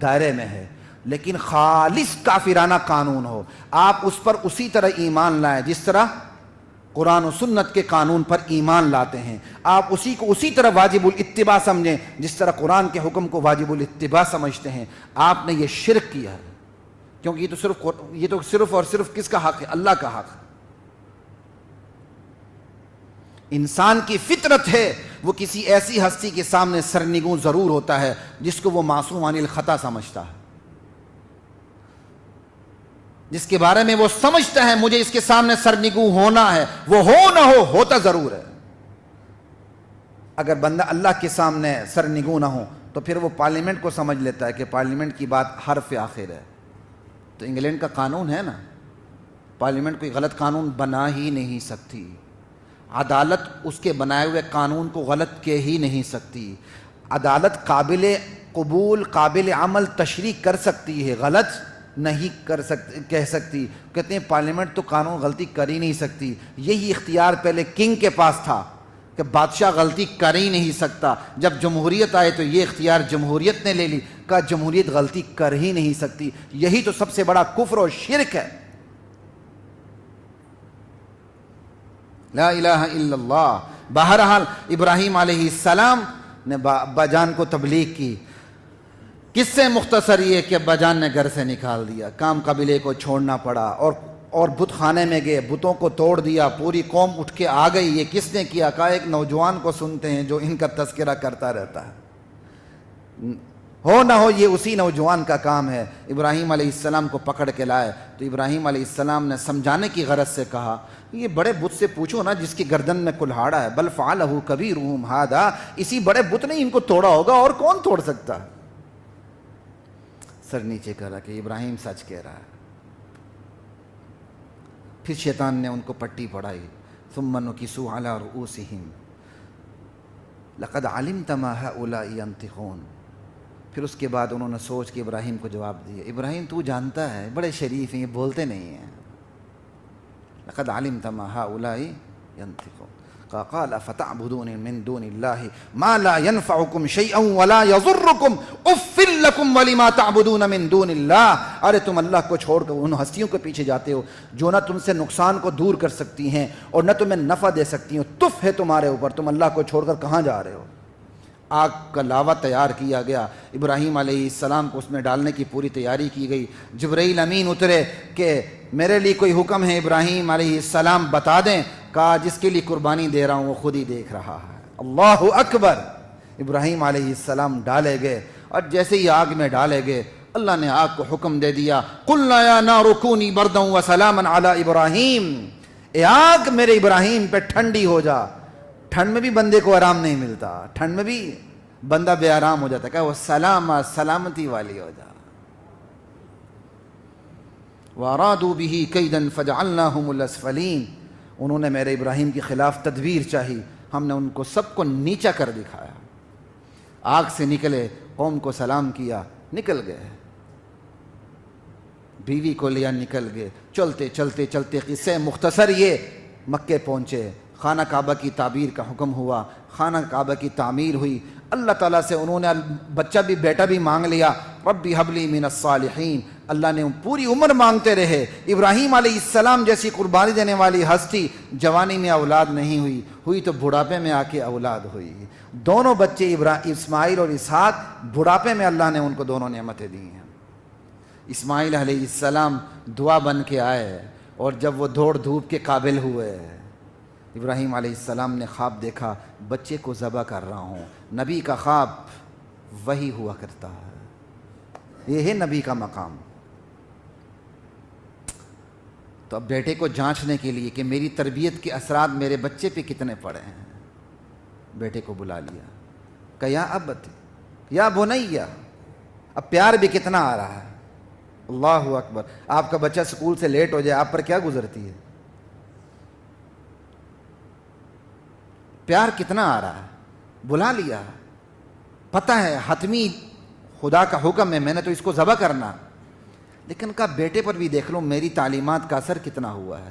دائرے میں ہے۔ لیکن خالص کافرانہ قانون ہو، آپ اس پر اسی طرح ایمان لائیں جس طرح قرآن و سنت کے قانون پر ایمان لاتے ہیں، آپ اسی کو اسی طرح واجب الاتباع سمجھیں جس طرح قرآن کے حکم کو واجب الاتباع سمجھتے ہیں۔ آپ نے یہ شرک کیا ہے، کیونکہ یہ تو صرف اور صرف کس کا حق ہے؟ اللہ کا حق ہے۔ انسان کی فطرت ہے وہ کسی ایسی ہستی کے سامنے سرنگوں ضرور ہوتا ہے جس کو وہ معصوم عن الخطا سمجھتا ہے، جس کے بارے میں وہ سمجھتا ہے مجھے اس کے سامنے سرنگوں ہونا ہے، وہ ہو نہ ہو ہوتا ضرور ہے۔ اگر بندہ اللہ کے سامنے سرنگوں نہ ہو تو پھر وہ پارلیمنٹ کو سمجھ لیتا ہے کہ پارلیمنٹ کی بات حرف آخر ہے۔ تو انگلینڈ کا قانون ہے نا، پارلیمنٹ کوئی غلط قانون بنا ہی نہیں سکتی، عدالت اس کے بنائے ہوئے قانون کو غلط کہہ ہی نہیں سکتی، عدالت قابل قبول قابل عمل تشریح کر سکتی ہے، غلط نہیں کہہ سکتی۔ کہتے ہیں پارلیمنٹ تو قانون غلطی کر ہی نہیں سکتی۔ یہی اختیار پہلے کنگ کے پاس تھا کہ بادشاہ غلطی کر ہی نہیں سکتا، جب جمہوریت آئے تو یہ اختیار جمہوریت نے لے لی، کہا جمہوریت غلطی کر ہی نہیں سکتی۔ یہی تو سب سے بڑا کفر و شرک ہے۔ لا الہ الا اللہ۔ بہرحال ابراہیم علیہ السلام نے ابا جان کو تبلیغ کی۔ کس سے مختصر یہ کہ ابا جان نے گھر سے نکال دیا، کام قبیلے کو چھوڑنا پڑا، اور بت خانے میں گئے، بتوں کو توڑ دیا، پوری قوم اٹھ کے آ گئی۔ یہ کس نے کیا؟ کہا ایک نوجوان کو سنتے ہیں جو ان کا تذکرہ کرتا رہتا ہے، ہو نہ ہو یہ اسی نوجوان کا کام ہے۔ ابراہیم علیہ السلام کو پکڑ کے لائے تو ابراہیم علیہ السلام نے سمجھانے کی غرض سے کہا یہ بڑے بت سے پوچھو نا جس کی گردن میں کلہاڑا ہے، بل فعلہ کبیرہم ھذا، اسی بڑے بت نے ان کو توڑا ہوگا، اور کون توڑ سکتا؟ سر نیچے کرا کہ ابراہیم سچ کہہ رہا ہے۔ پھر شیطان نے ان کو پٹی پڑھائی، ثم نکسوا علی رؤوسہم لقد علمت ما ہؤلاء ینطقون۔ پھر اس کے بعد انہوں نے سوچ کے ابراہیم کو جواب دیا، ابراہیم تو جانتا ہے بڑے شریف ہیں، یہ بولتے نہیں ہیں۔ لقد علمت ما هؤلاء ينطقون قال فتعبدون من دون الله ما لا ينفعكم شيئا ولا يضركم اف لكم ولما تعبدون من دون الله۔ ارے تم اللہ کو چھوڑ کر ان ہستیوں کے پیچھے جاتے ہو جو نہ تم سے نقصان کو دور کر سکتی ہیں اور نہ تمہیں نفع دے سکتی ہیں، تف ہے تمہارے اوپر، تم اللہ کو چھوڑ کر کہاں جا رہے ہو؟ آگ کا لاوا تیار کیا گیا، ابراہیم علیہ السلام کو اس میں ڈالنے کی پوری تیاری کی گئی۔ جبرائیل امین اترے کہ میرے لیے کوئی حکم ہے؟ ابراہیم علیہ السلام بتا دیں۔ کہا جس کے لیے قربانی دے رہا ہوں وہ خود ہی دیکھ رہا ہے۔ اللہ اکبر۔ ابراہیم علیہ السلام ڈالے گئے، اور جیسے ہی آگ میں ڈالے گئے اللہ نے آگ کو حکم دے دیا، قلنا یا نار کونی بردا وسلاما علی ابراہیم، اے آگ میرے ابراہیم پہ ٹھنڈی ہو جا۔ ٹھنڈ میں بھی بندے کو آرام نہیں ملتا، ٹھنڈ میں بھی بندہ بے آرام ہو جاتا ہے، کہ وہ سلامتی والی ہو جا۔ وَأَرَادُوا بِهِ كَيْدًا فَجَعَلْنَاهُمُ الْأَسْفَلِينَ۔ انہوں نے میرے ابراہیم کی خلاف تدبیر چاہی، ہم نے ان کو سب کو نیچا کر دکھایا۔ آگ سے نکلے، قوم کو سلام کیا، نکل گئے، بیوی کو لیا نکل گئے۔ چلتے چلتے چلتے قصے مختصر یہ مکے پہنچے، خانہ کعبہ کی تعبیر کا حکم ہوا، خانہ کعبہ کی تعمیر ہوئی، اللہ تعالیٰ سے انہوں نے بچہ بھی بیٹا بھی مانگ لیا، ربی حب لی من الصالحین۔ اللہ نے پوری عمر مانگتے رہے۔ ابراہیم علیہ السلام جیسی قربانی دینے والی ہستی جوانی میں اولاد نہیں ہوئی تو بڑھاپے میں آ کے اولاد ہوئی۔ دونوں بچے اسماعیل اور اسحاق بڑھاپے میں اللہ نے ان کو دونوں نعمتیں دی ہیں۔ اسماعیل علیہ السلام دعا بن کے آئے، اور جب وہ دوڑ دھوپ کے قابل ہوئے، ابراہیم علیہ السلام نے خواب دیکھا بچے کو ذبح کر رہا ہوں۔ نبی کا خواب وہی ہوا کرتا ہے، یہ ہے نبی کا مقام۔ تو اب بیٹے کو جانچنے کے لیے کہ میری تربیت کے اثرات میرے بچے پہ کتنے پڑے ہیں، بیٹے کو بلا لیا، کہ یا ابت یا بنیا، اب پیار بھی کتنا آ رہا ہے۔ اللہ اکبر۔ آپ کا بچہ اسکول سے لیٹ ہو جائے آپ پر کیا گزرتی ہے؟ پیار کتنا آ رہا ہے، بلا لیا۔ پتہ ہے حتمی خدا کا حکم ہے، میں نے تو اس کو ذبح کرنا، لیکن کہا بیٹے پر بھی دیکھ لو میری تعلیمات کا اثر کتنا ہوا ہے،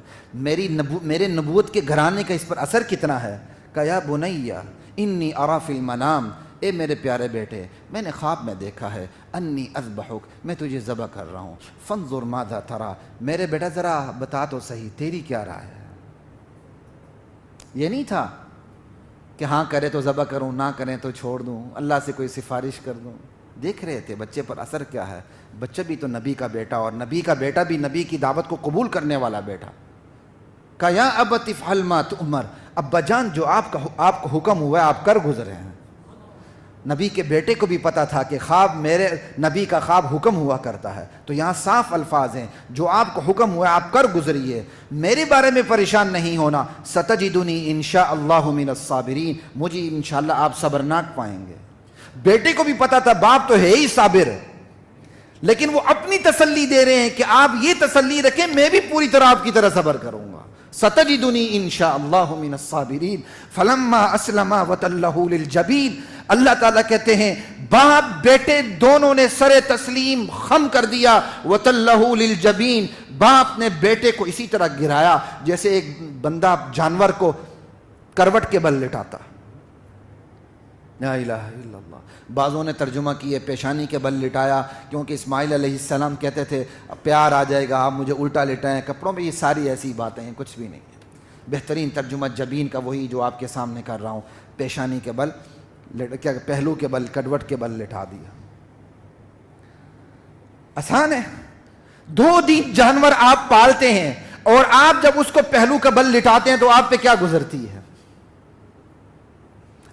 میرے نبوت کے گھرانے کا اس پر اثر کتنا ہے۔ کہا یا بنیا انی ارا فی المنام، اے میرے پیارے بیٹے میں نے خواب میں دیکھا ہے، انی اذبحک، میں تجھے ذبح کر رہا ہوں، فانظر ماذا ترى، میرے بیٹا ذرا بتا تو صحیح تیری کیا رائے ہے۔ یہ نہیں تھا کہ ہاں کرے تو ذبح کروں، نہ کریں تو چھوڑ دوں، اللہ سے کوئی سفارش کر دوں۔ دیکھ رہے تھے بچے پر اثر کیا ہے، بچہ بھی تو نبی کا بیٹا، اور نبی کا بیٹا بھی نبی کی دعوت کو قبول کرنے والا بیٹا۔ کہا یا ابت افعل ما تؤمر، ابا جان جو آپ کو حکم ہوا ہے آپ کر گزرے ہیں۔ نبی کے بیٹے کو بھی پتا تھا کہ خواب میرے نبی کا خواب حکم ہوا کرتا ہے، تو یہاں صاف الفاظ ہیں جو آپ کو حکم ہوا ہے آپ کر گزریے، میرے بارے میں پریشان نہیں ہونا، ستجدنی انشاءاللہ من الصابرین، مجھے انشاءاللہ آپ صبرناک پائیں گے۔ بیٹے کو بھی پتا تھا باپ تو ہے ہی صابر، لیکن وہ اپنی تسلی دے رہے ہیں کہ آپ یہ تسلی رکھیں میں بھی پوری طرح آپ کی طرح صبر کروں گا۔ ستجدنی انشاءاللہ من الصابرین فلما اسلما وتلہ للجبین، اللہ تعالیٰ کہتے ہیں باپ بیٹے دونوں نے سر تسلیم خم کر دیا، وتلہ للجبین، باپ نے بیٹے کو اسی طرح گرایا جیسے ایک بندہ جانور کو کروٹ کے بل لٹاتا۔ لا الہ الا اللہ۔ بعضوں نے ترجمہ کیے پیشانی کے بل لٹایا، کیونکہ اسماعیل علیہ السلام کہتے تھے پیار آ جائے گا آپ مجھے الٹا لٹائیں کپڑوں میں، یہ ساری ایسی باتیں ہیں، کچھ بھی نہیں ہے۔ بہترین ترجمہ جبین کا وہی جو آپ کے سامنے کر رہا ہوں، پیشانی کے بل کیا پہلو کے بل کروٹ کے بل لٹا دیا۔ آسان ہے، دو دن جانور آپ پالتے ہیں اور آپ جب اس کو پہلو کا بل لٹاتے ہیں تو آپ پہ کیا گزرتی ہے،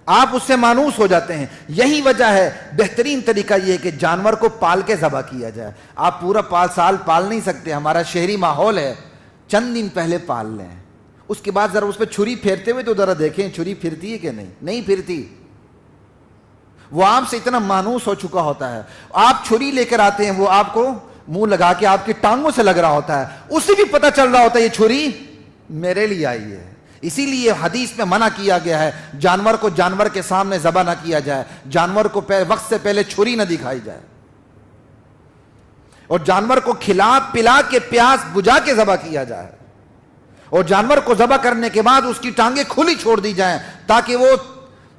آپ اس سے مانوس ہو جاتے ہیں۔ یہی وجہ ہے بہترین طریقہ یہ ہے کہ جانور کو پال کے ذبح کیا جائے۔ آپ پورا سال پال نہیں سکتے، ہمارا شہری ماحول ہے، چند دن پہلے پال لیں، اس کے بعد ذرا اس پہ چھری پھیرتے ہوئے تو ذرا دیکھیں چھری پھرتی ہے کہ نہیں پھرتی۔ وہ آپ سے اتنا مانوس ہو چکا ہوتا ہے، آپ چھری لے کر آتے ہیں وہ آپ کو منہ لگا کے آپ کی ٹانگوں سے لگ رہا ہوتا ہے، اسے بھی پتہ چل رہا ہوتا ہے یہ چھری میرے لیے آئی ہے۔ اسی لیے حدیث میں منع کیا گیا ہے جانور کو جانور کے سامنے ذبح نہ کیا جائے، جانور کو وقت سے پہلے چھری نہ دکھائی جائے، اور جانور کو کھلا پلا کے پیاس بجھا کے ذبح کیا جائے، اور جانور کو ذبح کرنے کے بعد اس کی ٹانگیں کھلی چھوڑ دی جائیں تاکہ وہ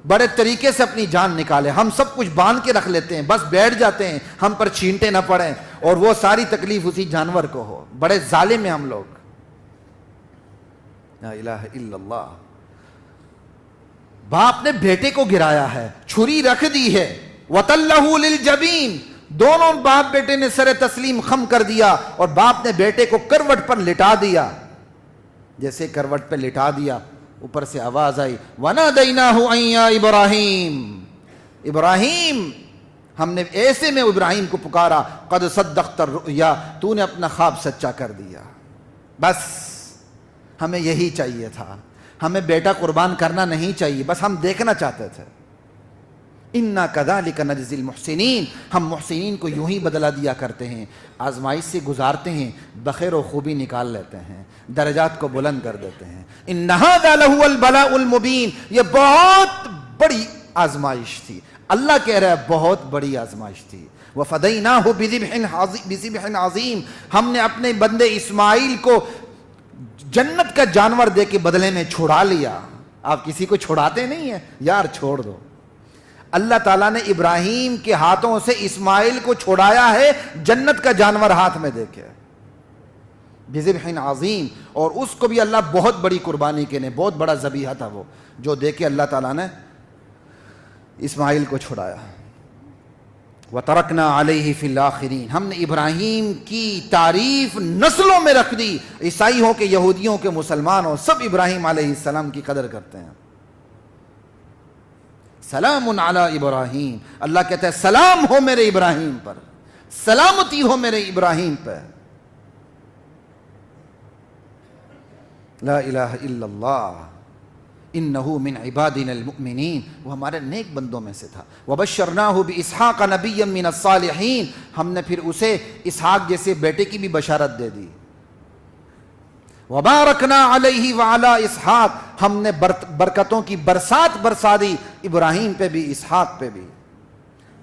بڑے طریقے سے اپنی جان نکالے۔ ہم سب کچھ باندھ کے رکھ لیتے ہیں، بس بیٹھ جاتے ہیں، ہم پر چھینٹے نہ پڑیں اور وہ ساری تکلیف اسی جانور کو ہو۔ بڑے ظالم ہیں ہم لوگ۔ لا الہ الا اللہ۔ باپ نے بیٹے کو گرایا ہے، چھری رکھ دی ہے، وَتَلَّهُ لِلْجَبِينِ، دونوں باپ بیٹے نے سر تسلیم خم کر دیا اور باپ نے بیٹے کو کروٹ پر لٹا دیا۔ جیسے کروٹ پہ لٹا دیا اوپر سے آواز آئی وَنَادَيْنَاهُ أَن يَا إِبْرَاهِيمُ، ابراہیم، ہم نے ایسے میں ابراہیم کو پکارا قد صدقت الرؤیا، تو نے اپنا خواب سچا کر دیا۔ بس ہمیں یہی چاہیے تھا، ہمیں بیٹا قربان کرنا نہیں چاہیے، بس ہم دیکھنا چاہتے تھے۔ اِنَّا كَذَلِكَ نَجْزِي الْمُحْسِنِينَ، ہم محسنین کو یوں ہی بدلہ دیا کرتے ہیں، آزمائش سے گزارتے ہیں، بخیر و خوبی نکال لیتے ہیں، درجات کو بلند کر دیتے ہیں۔ إِنَّ هَذَا لَهُوَ الْبَلَاءُ الْمُبِينُ، یہ بہت بڑی آزمائش تھی، اللہ کہہ رہا ہے بہت بڑی آزمائش تھی۔ وَفَدَيْنَاهُ بِذِبْحٍ عَظِيمٍ، ہم نے اپنے بندے اسماعیل کو جنت کا جانور دے کے بدلے میں چھڑا لیا۔ آپ کسی کو چھڑاتے نہیں ہیں یار، چھوڑ دو۔ اللہ تعالیٰ نے ابراہیم کے ہاتھوں سے اسماعیل کو چھڑایا ہے جنت کا جانور ہاتھ میں دے کے، بذبح عظیم، اور اس کو بھی اللہ بہت بڑی قربانی کے نے، بہت بڑا ذبیحہ تھا وہ جو دے کے اللہ تعالیٰ نے اسماعیل کو چھڑایا۔ وَتَرَكْنَا عَلَيْهِ فِي الْآخِرِينَ، ہم نے ابراہیم کی تعریف نسلوں میں رکھ دی، عیسائی ہوں کہ یہودیوں کے مسلمان ہوں، سب ابراہیم علیہ السلام کی قدر کرتے ہیں۔ سلام علی ابراہیم، اللہ کہتا ہے سلام ہو میرے ابراہیم پر، سلامتی ہو میرے ابراہیم پر۔ لا الہ الا اللہ، انہو من عبادنا المؤمنین، وہ ہمارے نیک بندوں میں سے تھا۔ وبشرناہ باسحاق نبیا من الصالحین، ہم نے پھر اسے اسحاق جیسے بیٹے کی بھی بشارت دے دی۔ وبارکنا علیہ وعلی اسحاق، ہم نے برکتوں کی برسات برسا دی ابراہیم پہ بھی اسحاق پہ بھی۔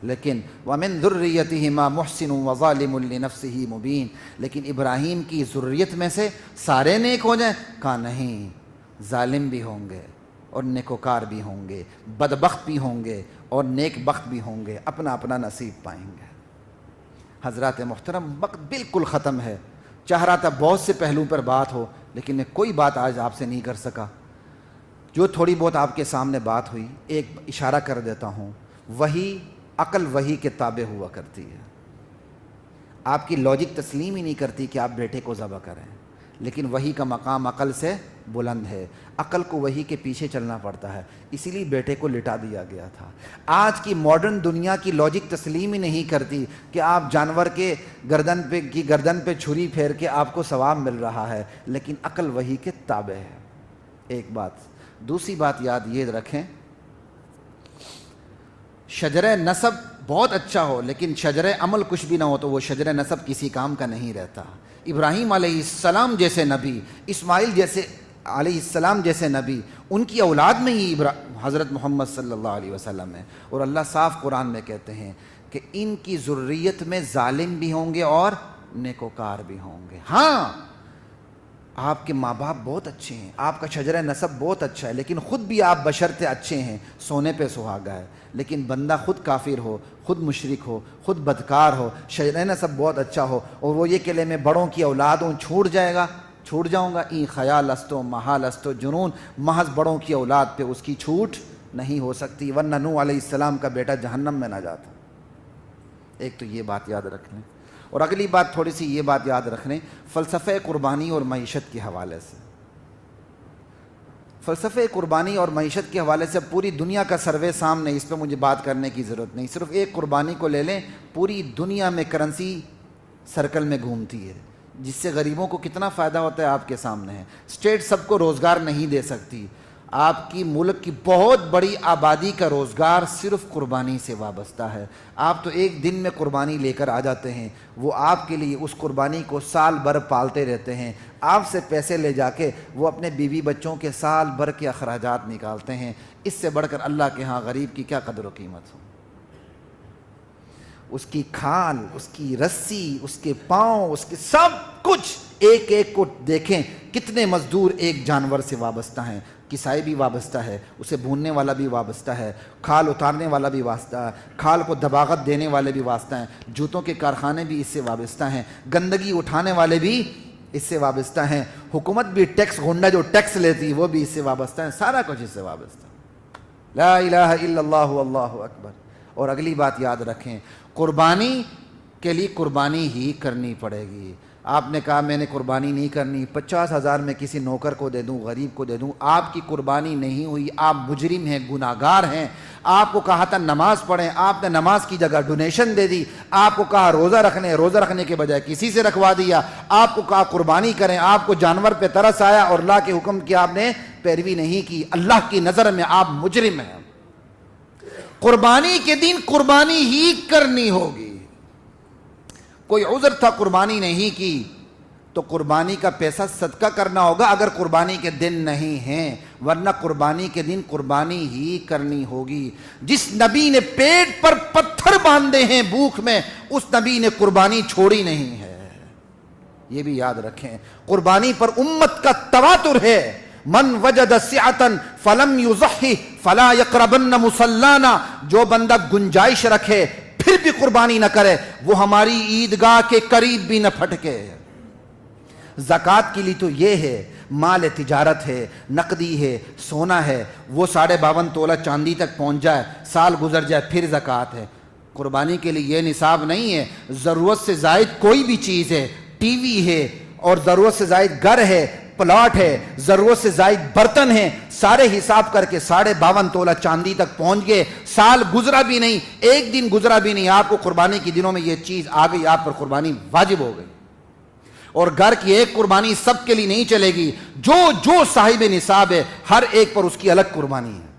لیکن وَمِن ذُرِّيَّتِهِمَا مُحْسِنٌ وَظَالِمٌ لِنَفْسِهِ مُبِينٌ، لیکن ابراہیم کی ذریت میں سے سارے نیک ہو جائیں؟ کہا نہیں، ظالم بھی ہوں گے اور نیکوکار بھی ہوں گے، بدبخت بھی ہوں گے اور نیک بخت بھی ہوں گے، اپنا اپنا نصیب پائیں گے۔ حضرات محترم، وقت بالکل ختم ہے، چاہ رہا تھا بہت سے پہلو پر بات ہو، لیکن میں کوئی بات آج آپ سے نہیں کر سکا۔ جو تھوڑی بہت آپ کے سامنے بات ہوئی، ایک اشارہ کر دیتا ہوں، وہی عقل وہی کے تابع ہوا کرتی ہے۔ آپ کی لاجک تسلیم ہی نہیں کرتی کہ آپ بیٹے کو ذبح کریں، لیکن وہی کا مقام عقل سے بلند ہے، عقل کو وہی کے پیچھے چلنا پڑتا ہے، اسی لیے بیٹے کو لٹا دیا گیا تھا۔ آج کی ماڈرن دنیا کی لاجک تسلیم ہی نہیں کرتی کہ آپ جانور کے گردن پہ چھری پھیر کے آپ کو ثواب مل رہا ہے، لیکن عقل وہی کے تابع ہے۔ ایک بات۔ دوسری بات یاد یہ رکھیں، شجرہ نسب بہت اچھا ہو لیکن شجرہ عمل کچھ بھی نہ ہو تو وہ شجرہ نسب کسی کام کا نہیں رہتا۔ ابراہیم علیہ السلام جیسے نبی، اسماعیل جیسے علیہ السلام جیسے نبی، ان کی اولاد میں ہی حضرت محمد صلی اللہ علیہ وسلم ہے، اور اللہ صاف قرآن میں کہتے ہیں کہ ان کی ذریت میں ظالم بھی ہوں گے اور نیکوکار بھی ہوں گے۔ ہاں، آپ کے ماں باپ بہت اچھے ہیں، آپ کا شجرہ نسب بہت اچھا ہے، لیکن خود بھی آپ بشرطِ اچھے ہیں، سونے پہ سہاگا ہے، لیکن بندہ خود کافر ہو، خود مشرک ہو، خود بدکار ہو، شجرہ نسب بہت اچھا ہو، اور وہ یہ کہ لے میں بڑوں کی اولاد ہوں، چھوٹ جاؤں گا، این خیال استو محال استو جنون، محض بڑوں کی اولاد پہ اس کی چھوٹ نہیں ہو سکتی، ورنہ نوح علیہ السلام کا بیٹا جہنم میں نہ جاتا۔ ایک تو یہ بات یاد رکھ لیں، اور اگلی بات تھوڑی سی یہ بات یاد رکھ لیں، فلسفہ قربانی اور معیشت کے حوالے سے۔ فلسفہ قربانی اور معیشت کے حوالے سے پوری دنیا کا سروے سامنے، اس پہ مجھے بات کرنے کی ضرورت نہیں، صرف ایک قربانی کو لے لیں، پوری دنیا میں کرنسی سرکل میں گھومتی ہے، جس سے غریبوں کو کتنا فائدہ ہوتا ہے آپ کے سامنے ہے۔ اسٹیٹ سب کو روزگار نہیں دے سکتی، آپ کی ملک کی بہت بڑی آبادی کا روزگار صرف قربانی سے وابستہ ہے۔ آپ تو ایک دن میں قربانی لے کر آ جاتے ہیں، وہ آپ کے لیے اس قربانی کو سال بھر پالتے رہتے ہیں، آپ سے پیسے لے جا کے وہ اپنے بیوی بچوں کے سال بھر کے اخراجات نکالتے ہیں۔ اس سے بڑھ کر اللہ کے ہاں غریب کی کیا قدر و قیمت ہو؟ اس کی کھال، اس کی رسی، اس کے پاؤں، اس کے سب کچھ، ایک ایک کو دیکھیں، کتنے مزدور ایک جانور سے وابستہ ہیں، کسائی بھی وابستہ ہے، اسے بھوننے والا بھی وابستہ ہے، کھال اتارنے والا بھی وابستہ ہے، کھال کو دباغت دینے والے بھی وابستہ ہیں، جوتوں کے کارخانے بھی اس سے وابستہ ہیں، گندگی اٹھانے والے بھی اس سے وابستہ ہیں، حکومت بھی ٹیکس گھونڈا جو ٹیکس لیتی وہ بھی اس سے وابستہ ہے، سارا کچھ اس سے وابستہ ہے۔ لا الہ الا اللہ واللہ اکبر۔ اور اگلی بات یاد رکھیں، قربانی کے لیے قربانی ہی کرنی پڑے گی۔ آپ نے کہا میں نے قربانی نہیں کرنی، 50,000 میں کسی نوکر کو دے دوں، غریب کو دے دوں، آپ کی قربانی نہیں ہوئی، آپ مجرم ہیں، گناہگار ہیں۔ آپ کو کہا تھا نماز پڑھیں، آپ نے نماز کی جگہ ڈونیشن دے دی۔ آپ کو کہا روزہ رکھنے کے بجائے کسی سے رکھوا دیا۔ آپ کو کہا قربانی کریں، آپ کو جانور پہ ترس آیا اور اللہ کے حکم کی آپ نے پیروی نہیں کی۔ اللہ کی نظر میں آپ مجرم ہیں۔ قربانی کے دن قربانی ہی کرنی ہوگی۔ کوئی عذر تھا قربانی نہیں کی تو قربانی کا پیسہ صدقہ کرنا ہوگا اگر قربانی کے دن نہیں ہیں، ورنہ قربانی کے دن قربانی ہی کرنی ہوگی۔ جس نبی نے پیٹ پر پتھر باندھے ہیں بھوک میں، اس نبی نے قربانی چھوڑی نہیں ہے، یہ بھی یاد رکھیں۔ قربانی پر امت کا تواتر ہے، من وجد سعۃ فلم یضحی فلا یقربن مصلانا، جو بندہ گنجائش رکھے پھر بھی قربانی نہ کرے وہ ہماری عیدگاہ کے قریب بھی نہ پھٹکے۔ زکوٰۃ کے لیے تو یہ ہے، مال تجارت ہے، نقدی ہے، سونا ہے، وہ 52.5 تولہ چاندی تک پہنچ جائے، سال گزر جائے، پھر زکوٰۃ ہے۔ قربانی کے لیے یہ نصاب نہیں ہے، ضرورت سے زائد کوئی بھی چیز ہے، ٹی وی ہے اور ضرورت سے زائد گھر ہے، پلاٹ ہے، ضرورت سے زائد برتن ہیں، سارے حساب کر کے 52.5 تولہ چاندی تک پہنچ گئے، سال گزرا بھی نہیں، ایک دن گزرا بھی نہیں، آپ کو قربانی کے دنوں میں یہ چیز آ گئی، آپ پر قربانی واجب ہو گئی۔ اور گھر کی ایک قربانی سب کے لیے نہیں چلے گی، جو صاحب نصاب ہے ہر ایک پر اس کی الگ قربانی ہے۔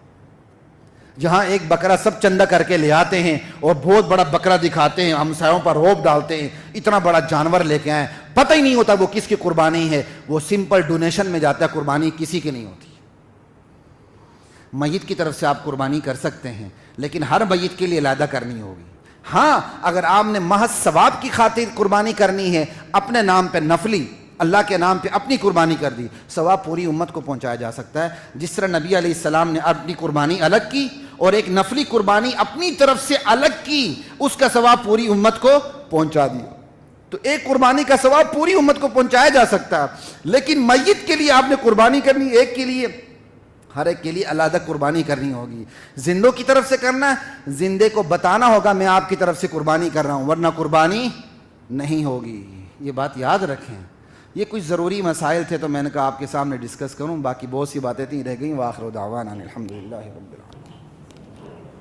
جہاں ایک بکرا سب چندہ کر کے لے آتے ہیں اور بہت بڑا بکرا دکھاتے ہیں، ہمسایوں پر روب ڈالتے ہیں، اتنا بڑا جانور لے کے آئے، پتہ ہی نہیں ہوتا وہ کس کی قربانی ہے، وہ سمپل ڈونیشن میں جاتا ہے، قربانی کسی کی نہیں ہوتی۔ میت کی طرف سے آپ قربانی کر سکتے ہیں، لیکن ہر میت کے لیے علیحدہ کرنی ہوگی۔ ہاں اگر آپ نے محض ثواب کی خاطر قربانی کرنی ہے، اپنے نام پہ نفلی اللہ کے نام پہ اپنی قربانی کر دی، ثواب پوری امت کو پہنچایا جا سکتا ہے۔ جس طرح نبی علیہ السلام نے اپنی قربانی الگ کی اور ایک نفلی قربانی اپنی طرف سے الگ کی، اس کا ثواب پوری امت کو پہنچا دیا۔ تو ایک قربانی کا ثواب پوری امت کو پہنچایا جا سکتا ہے، لیکن میت کے لیے آپ نے قربانی کرنی، ایک کے لیے، ہر ایک کے لیے علیحدہ قربانی کرنی ہوگی۔ زندوں کی طرف سے کرنا ہے، زندے کو بتانا ہوگا میں آپ کی طرف سے قربانی کر رہا ہوں، ورنہ قربانی نہیں ہوگی۔ یہ بات یاد رکھیں۔ یہ کچھ ضروری مسائل تھے تو میں نے کہا آپ کے سامنے ڈسکس کروں، باقی بہت سی باتیں تھیں رہ گئیں۔ وآخر دعوانا الحمدللہ رب العالمین۔